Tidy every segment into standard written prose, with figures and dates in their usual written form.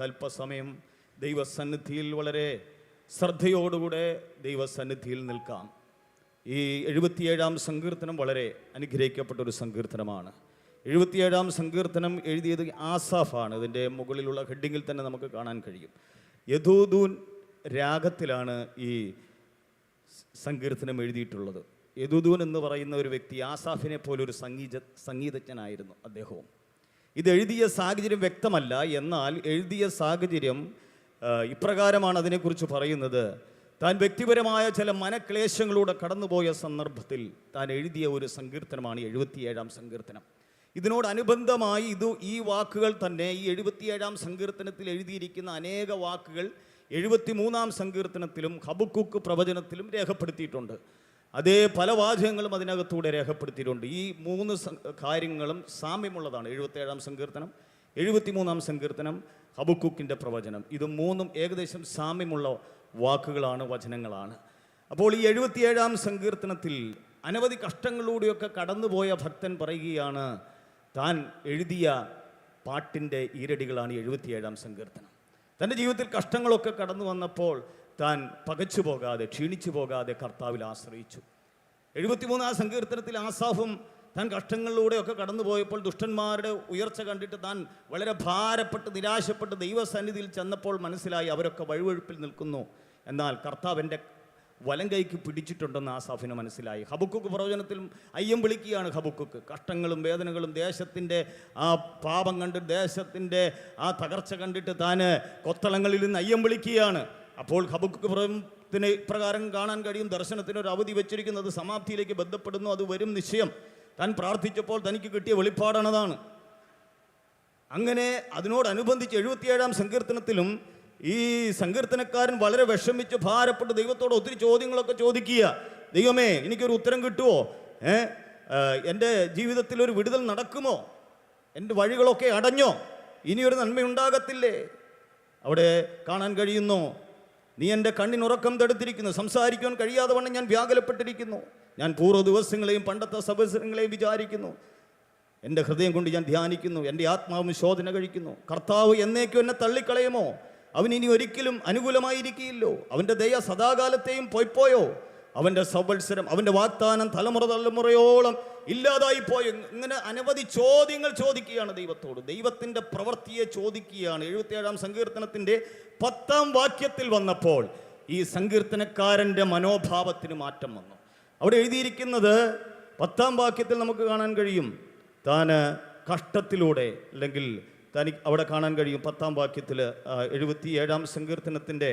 നമുക്ക് അല്പസമയം ദൈവസന്നിധിയിൽ വളരെ ശ്രദ്ധയോടുകൂടെ ദൈവസന്നിധിയിൽ നിൽക്കാം. ഈ 77-ാം സങ്കീർത്തനം വളരെ അനുഗ്രഹിക്കപ്പെട്ട ഒരു സങ്കീർത്തനമാണ്. 77-ാം സങ്കീർത്തനം എഴുതിയത് ആസാഫാണ്. ഇതിൻ്റെ മുകളിലുള്ള ഹെഡിങ്ങിൽ തന്നെ നമുക്ക് കാണാൻ കഴിയും. യദൂദൂൻ രാഗത്തിലാണ് ഈ സങ്കീർത്തനം എഴുതിയിട്ടുള്ളത്. യദൂദൂൻ എന്ന് പറയുന്ന ഒരു വ്യക്തി ആസാഫിനെ പോലൊരു സംഗീതജ്ഞനായിരുന്നു അദ്ദേഹവും. ഇത് എഴുതിയ സാഹചര്യം വ്യക്തമല്ല, എന്നാൽ എഴുതിയ സാഹചര്യം ഇപ്രകാരമാണ് അതിനെക്കുറിച്ച് പറയുന്നത്. താൻ വ്യക്തിപരമായ ചില മനക്ലേശങ്ങളിലൂടെ കടന്നുപോയ സന്ദർഭത്തിൽ താൻ എഴുതിയ ഒരു സങ്കീർത്തനമാണ് 77-ാം സങ്കീർത്തനം. ഇതിനോടനുബന്ധമായി ഈ വാക്കുകൾ തന്നെ ഈ 77-ാം സങ്കീർത്തനത്തിൽ എഴുതിയിരിക്കുന്ന അനേക വാക്കുകൾ 73-ാം സങ്കീർത്തനത്തിലും ഹബക്കൂക്ക് പ്രവചനത്തിലും രേഖപ്പെടുത്തിയിട്ടുണ്ട്. അതേ പല വാചകങ്ങളും അതിനകത്തൂടെ രേഖപ്പെടുത്തിയിട്ടുണ്ട്. ഈ 3 കാര്യങ്ങളും സാമ്യമുള്ളതാണ്. 77-ാം സങ്കീർത്തനം, 73-ാം സങ്കീർത്തനം, ഹബക്കൂക്കിൻ്റെ പ്രവചനം. ഇത് 3ഉം ഏകദേശം സാമ്യമുള്ള വാക്കുകളാണ്, വചനങ്ങളാണ്. അപ്പോൾ ഈ 77-ാം സങ്കീർത്തനത്തിൽ അനവധി കഷ്ടങ്ങളിലൂടെയൊക്കെ കടന്നുപോയ ഭക്തൻ പറയുകയാണ്, താൻ എഴുതിയ പാട്ടിൻ്റെ ഈരടികളാണ് 77-ാം സങ്കീർത്തനം. തൻ്റെ ജീവിതത്തിൽ കഷ്ടങ്ങളൊക്കെ കടന്നു വന്നപ്പോൾ താൻ പകച്ചു പോകാതെ, ക്ഷീണിച്ചു പോകാതെ കർത്താവിൽ ആശ്രയിച്ചു. 73-ാം സങ്കീർത്തനത്തിൽ ആസാഫും താൻ കഷ്ടങ്ങളിലൂടെയൊക്കെ കടന്നുപോയപ്പോൾ ദുഷ്ടന്മാരുടെ ഉയർച്ച കണ്ടിട്ട് താൻ വളരെ ഭാരപ്പെട്ട് നിരാശപ്പെട്ട് ദൈവസന്നിധിയിൽ ചെന്നപ്പോൾ മനസ്സിലായി അവരൊക്കെ വഴുവഴുപ്പിൽ നിൽക്കുന്നു, എന്നാൽ കർത്താവ് എൻ്റെ വലം കൈക്ക് പിടിച്ചിട്ടുണ്ടെന്ന് ആസാഫിന് മനസ്സിലായി. ഹബക്കൂക്ക് പ്രവചനത്തിലും അയ്യം വിളിക്കുകയാണ്. ഹബക്കൂക്ക് കഷ്ടങ്ങളും വേദനകളും ദേശത്തിൻ്റെ ആ പാപം കണ്ടിട്ട്, ദേശത്തിൻ്റെ ആ തകർച്ച കണ്ടിട്ട് താൻ കൊത്തളങ്ങളിൽ നിന്ന് അയ്യം വിളിക്കുകയാണ്. അപ്പോൾ ഹബക്കൂക്ക് പ്രവചനത്തിന് ഇപ്രകാരം കാണാൻ കഴിയും. ദർശനത്തിനൊരു അവധി വെച്ചിരിക്കുന്നത് സമാപ്തിയിലേക്ക് ബന്ധപ്പെടുന്നു, അത് വരും നിശ്ചയം. താൻ പ്രാർത്ഥിച്ചപ്പോൾ തനിക്ക് കിട്ടിയ വെളിപ്പാടാണതാണ്. അങ്ങനെ അതിനോടനുബന്ധിച്ച് 77-ാം സങ്കീർത്തനത്തിലും ഈ സങ്കീർത്തനക്കാരൻ വളരെ വിഷമിച്ച് ഭാരപ്പെട്ട് ദൈവത്തോട് ഒത്തിരി ചോദ്യങ്ങളൊക്കെ ചോദിക്കുക. ദൈവമേ, എനിക്കൊരു ഉത്തരം കിട്ടുമോ? എൻ്റെ ജീവിതത്തിൽ ഒരു വിടുതൽ നടക്കുമോ? എൻ്റെ വഴികളൊക്കെ അടഞ്ഞോ? ഇനിയൊരു നന്മയുണ്ടാകത്തില്ലേ? അവിടെ കാണാൻ കഴിയുന്നു, നീ എൻ്റെ കണ്ണിനുറക്കം തടുത്തിരിക്കുന്നു, സംസാരിക്കുവാൻ കഴിയാതെ വണ്ണം ഞാൻ വ്യാകുലപ്പെട്ടിരിക്കുന്നു. ഞാൻ പൂർവ്വ ദിവസങ്ങളെയും പണ്ടത്തെ സംവത്സരങ്ങളെയും വിചാരിക്കുന്നു. എൻ്റെ ഹൃദയം കൊണ്ട് ഞാൻ ധ്യാനിക്കുന്നു, എൻ്റെ ആത്മാവും ശോധന കഴിക്കുന്നു. കർത്താവ് എന്നേക്കും എന്നെ തള്ളിക്കളയുമോ? അവൻ ഇനി ഒരിക്കലും അനുകൂലമായിരിക്കില്ലോ. അവൻ്റെ ദയ സദാകാലത്തെയും പോയിപ്പോയോ? അവൻ്റെ സംവത്സരം, അവൻ്റെ വാഗ്ദാനം തലമുറ തലമുറയോളം ഇല്ലാതായിപ്പോയോ? ഇങ്ങനെ അനവധി ചോദ്യങ്ങൾ ചോദിക്കുകയാണ് ദൈവത്തോട്. ദൈവത്തിൻ്റെ പ്രവൃത്തിയെ ചോദിക്കുകയാണ്. 77-ാം സങ്കീർത്തനത്തിൻ്റെ 10-ാം വാക്യത്തിൽ വന്നപ്പോൾ ഈ സങ്കീർത്തനക്കാരൻ്റെ മനോഭാവത്തിന് മാറ്റം വന്നു. അവിടെ എഴുതിയിരിക്കുന്നത് 10-ാം വാക്യത്തിൽ നമുക്ക് കാണാൻ കഴിയും, താൻ കഷ്ടത്തിലൂടെ, അല്ലെങ്കിൽ തനിക്ക് അവിടെ കാണാൻ കഴിയും 10-ാം വാക്യത്തിൽ, 77-ാം സങ്കീർത്തനത്തിൻ്റെ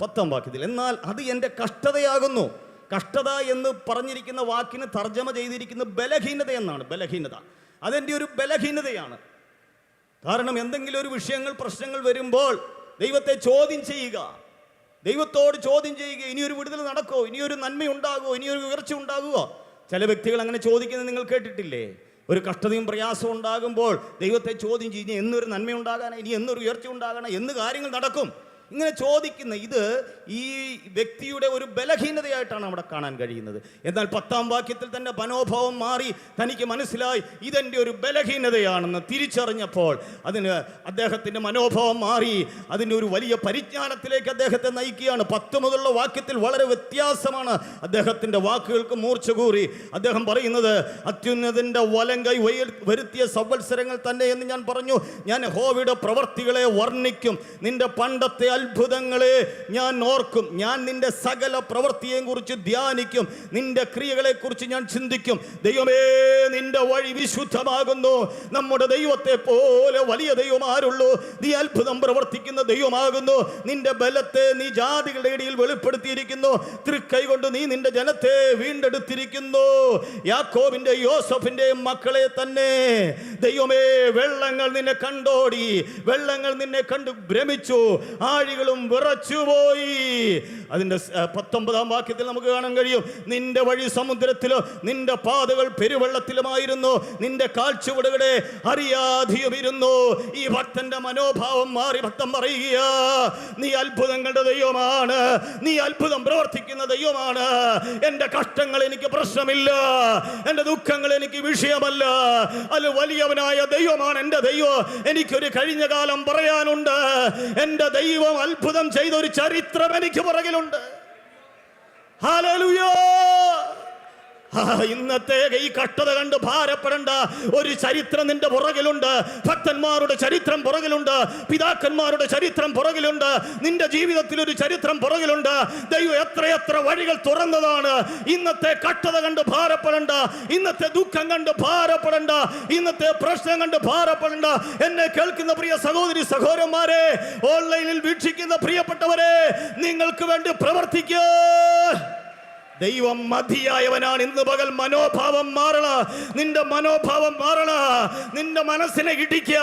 10-ാം വാക്യത്തിൽ, എന്നാൽ അത് എൻ്റെ കഷ്ടതയാകുന്നു. കഷ്ടത എന്ന് പറഞ്ഞിരിക്കുന്ന വാക്കിന് തർജ്ജമ ചെയ്തിരിക്കുന്നത് ബലഹീനത എന്നാണ്. ബലഹീനത, അതെൻ്റെ ഒരു ബലഹീനതയാണ്. കാരണം എന്തെങ്കിലും ഒരു വിഷയങ്ങൾ, പ്രശ്നങ്ങൾ വരുമ്പോൾ ദൈവത്തെ ചോദ്യം ചെയ്യുക, ദൈവത്തോട് ചോദ്യം ചെയ്യുക. ഇനിയൊരു വിടുതൽ നടക്കുമോ? ഇനിയൊരു നന്മയുണ്ടാകുമോ? ഇനിയൊരു ഉയർച്ച ഉണ്ടാകുമോ? ചില വ്യക്തികൾ അങ്ങനെ ചോദിക്കുന്നത് നിങ്ങൾ കേട്ടിട്ടില്ലേ? ഒരു കഷ്ടതയും പ്രയാസവും ഉണ്ടാകുമ്പോൾ ദൈവത്തെ ചോദ്യം ചെയ്യും, എന്നൊരു നന്മയുണ്ടാകാനാ, ഇനി എന്നൊരു ഉയർച്ച ഉണ്ടാകാനാ, എന്ന് കാര്യങ്ങൾ നടക്കും? ഇങ്ങനെ ചോദിക്കുന്ന ഇത് ഈ വ്യക്തിയുടെ ഒരു ബലഹീനതയായിട്ടാണ് അവിടെ കാണാൻ കഴിയുന്നത്. എന്നാൽ 10-ാം വാക്യത്തിൽ തൻ്റെ മനോഭാവം മാറി തനിക്ക് മനസ്സിലായി ഇതെൻ്റെ ഒരു ബലഹീനതയാണെന്ന് തിരിച്ചറിഞ്ഞപ്പോൾ അതിന് അദ്ദേഹത്തിൻ്റെ മനോഭാവം മാറി അതിൻ്റെ ഒരു വലിയ പരിജ്ഞാനത്തിലേക്ക് അദ്ദേഹത്തെ നയിക്കുകയാണ്. 10 മുതലുള്ള വാക്യത്തിൽ വളരെ വ്യത്യാസമാണ്. അദ്ദേഹത്തിൻ്റെ വാക്കുകൾക്ക് മൂർച്ച കൂറി അദ്ദേഹം പറയുന്നത്, അത്യുന്നതൻ്റെ വലം കൈ വരുത്തിയ സംവത്സരങ്ങൾ തന്നെ എന്ന് ഞാൻ പറഞ്ഞു. ഞാൻ യഹോവയുടെ പ്രവർത്തികളെ വർണ്ണിക്കും, നിന്റെ പണ്ടത്തെ അത്ഭുതങ്ങളെ ഞാൻ ഓർക്കും. ഞാൻ നിന്റെ സകല പ്രവൃത്തിയെയും കുറിച്ച് ധ്യാനിക്കും, നിന്റെ ക്രിയകളെ കുറിച്ച് ഞാൻ ചിന്തിക്കും. ദൈവമേ, നിന്റെ വഴി വിശുദ്ധമാകുന്നു. നമ്മുടെ ദൈവത്തെ പോലെ വലിയ ദൈവം ആരുള്ളൂ? നീ അത്ഭുതം പ്രവർത്തിക്കുന്ന ദൈവമാകുന്നു. നിന്റെ ബലത്തെ നീ ജാതികളുടെ ഇടയിൽ വെളിപ്പെടുത്തിയിരിക്കുന്നു. തൃക്കൈ കൊണ്ട് നീ നിന്റെ ജനത്തെ വീണ്ടെടുത്തിരിക്കുന്നു. യാക്കോബിന്റെ യോസഫിന്റെ മക്കളെ തന്നെ ദൈവമേ, വെള്ളങ്ങൾ നിന്നെ കണ്ടോടി, വെള്ളങ്ങൾ നിന്നെ കണ്ടു ഭ്രമിച്ചു. നാഴികളും വിറച്ചുപോയി. അതിന്റെ 19-ാം വാക്യത്തിൽ നമുക്ക് കാണാൻ കഴിയും, നിന്റെ വഴി സമുദ്രത്തിലോ നിന്റെ പാതകൾ പെരുവെള്ളത്തിലുമായിരുന്നു, നിന്റെ കാൽച്ചുവടുകളെ അറിയാതെയും ഇരുന്നു. ഈ ഭക്തന്റെ മനോഭാവം മാറി ഭക്തൻ പറയുക, നീ അത്ഭുതങ്ങളുടെ ദൈവമാണ്, നീ അത്ഭുതം പ്രവർത്തിക്കുന്ന ദൈവമാണ്. എന്റെ കഷ്ടങ്ങൾ എനിക്ക് പ്രശ്നമില്ല, എന്റെ ദുഃഖങ്ങൾ എനിക്ക് വിഷയമല്ല. അത് വലിയവനായ ദൈവമാണ് എന്റെ ദൈവം. എനിക്കൊരു കഴിഞ്ഞ കാലം പറയാനുണ്ട്. എന്റെ ദൈവം അത്ഭുതം ചെയ്ത ഒരു ചരിത്രം എനിക്ക് പുറകിലുണ്ട്. ഹല്ലേലൂയ. ഇന്നത്തെ ഈ കഷ്ടത കണ്ട് ഭാരപ്പെടേണ്ട ഒരു ചരിത്രം നിന്റെ പുറകിലുണ്ട്. ഭക്തന്മാരുടെ ചരിത്രം പുറകിലുണ്ട്, പിതാക്കന്മാരുടെ ചരിത്രം പുറകിലുണ്ട്, നിന്റെ ജീവിതത്തിൽ ഒരു ചരിത്രം പുറകിലുണ്ട്. ദൈവം എത്രയെത്ര വഴികൾ തുറന്നതാണ്. ഇന്നത്തെ കഷ്ടത കണ്ട് ഭാരപ്പെടേണ്ട, ഇന്നത്തെ ദുഃഖം കണ്ട് ഭാരപ്പെടേണ്ട, ഇന്നത്തെ പ്രശ്നം കണ്ട് ഭാരപ്പെടേണ്ട. എന്നെ കേൾക്കുന്ന പ്രിയ സഹോദരി സഹോദരന്മാരെ, ഓൺലൈനിൽ വീക്ഷിക്കുന്ന പ്രിയപ്പെട്ടവരെ, നിങ്ങൾക്ക് വേണ്ടി പ്രവർത്തിക്കുക. ദൈവം മതിയായവനാണ്. ഇന്ന് പകൽ മനോഭാവം മാറണ, നിന്റെ മനോഭാവം മാറണ, നിന്റെ മനസ്സിനെ ഇടിക്കുക,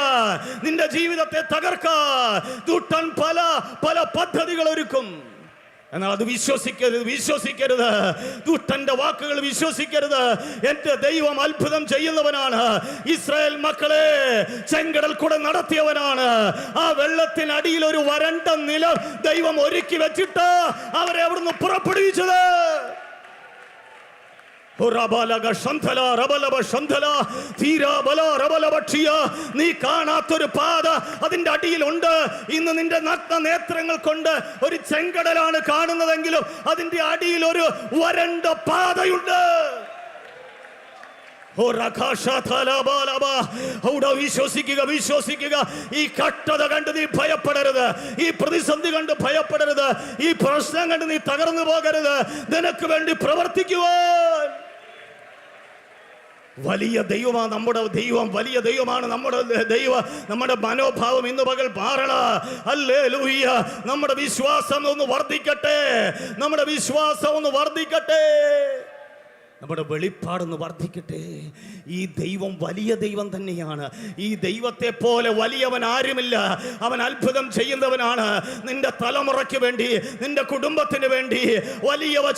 നിന്റെ ജീവിതത്തെ തകർക്കാൻ ദുഷ്ടൻ പല പല പദ്ധതികൾ ഒരുക്കും. എന്നാൽ അത് വിശ്വസിക്കരുത്. ദുഷ്ടന്റെ വാക്കുകൾ വിശ്വസിക്കരുത്. എന്റെ ദൈവം അത്ഭുതം ചെയ്യുന്നവനാണ്. ഇസ്രായേൽ മക്കളെ ചെങ്കടൽ കൂടെ നടത്തിയവനാണ്. ആ വെള്ളത്തിനടിയിൽ ഒരു വരണ്ട നിലം ദൈവം ഒരുക്കി വെച്ചിട്ട് അവരെ അവിടുന്ന് പുറപ്പെടുവിച്ചത്. നീ കാണാത്തൊരു പാത അതിന്റെ അടിയിലുണ്ട്. ഇന്ന് നിന്റെ നഗ്ന നേത്രങ്ങൾ കൊണ്ട് ഒരു ചെങ്കടലാണ് കാണുന്നതെങ്കിലും അതിന്റെ അടിയിൽ ഒരു വരണ്ട പാതയുണ്ട്. വിശ്വസിക്കുക. ഈ കഷ്ടത കണ്ട് നീ ഭയപ്പെടരുത്, ഈ പ്രതിസന്ധി കണ്ട് ഭയപ്പെടരുത്, ഈ പ്രശ്നം കണ്ട് നീ തകർന്നു പോകരുത്. നിനക്ക് വേണ്ടി പ്രവർത്തിക്കുവാൻ വലിയ ദൈവമാണ് നമ്മുടെ ദൈവം. വലിയ ദൈവമാണ് നമ്മുടെ ദൈവം. നമ്മുടെ മനോഭാവം ഇന്ന് പകൽ മാറണ. ഹല്ലേലൂയ. നമ്മുടെ വിശ്വാസം ഒന്ന് വർദ്ധിക്കട്ടെ, നമ്മുടെ വിശ്വാസം ഒന്ന് വർദ്ധിക്കട്ടെ, നമ്മുടെ വെളിപ്പാടൊന്ന് വർദ്ധിക്കട്ടെ. ഈ ദൈവം വലിയ ദൈവം തന്നെയാണ്. ഈ ദൈവത്തെ പോലെ വലിയവൻ ആരുമില്ല. അവൻ അത്ഭുതം ചെയ്യുന്നവനാണ്. നിന്റെ തലമുറയ്ക്ക് വേണ്ടി, നിന്റെ കുടുംബത്തിന് വേണ്ടി വലിയവ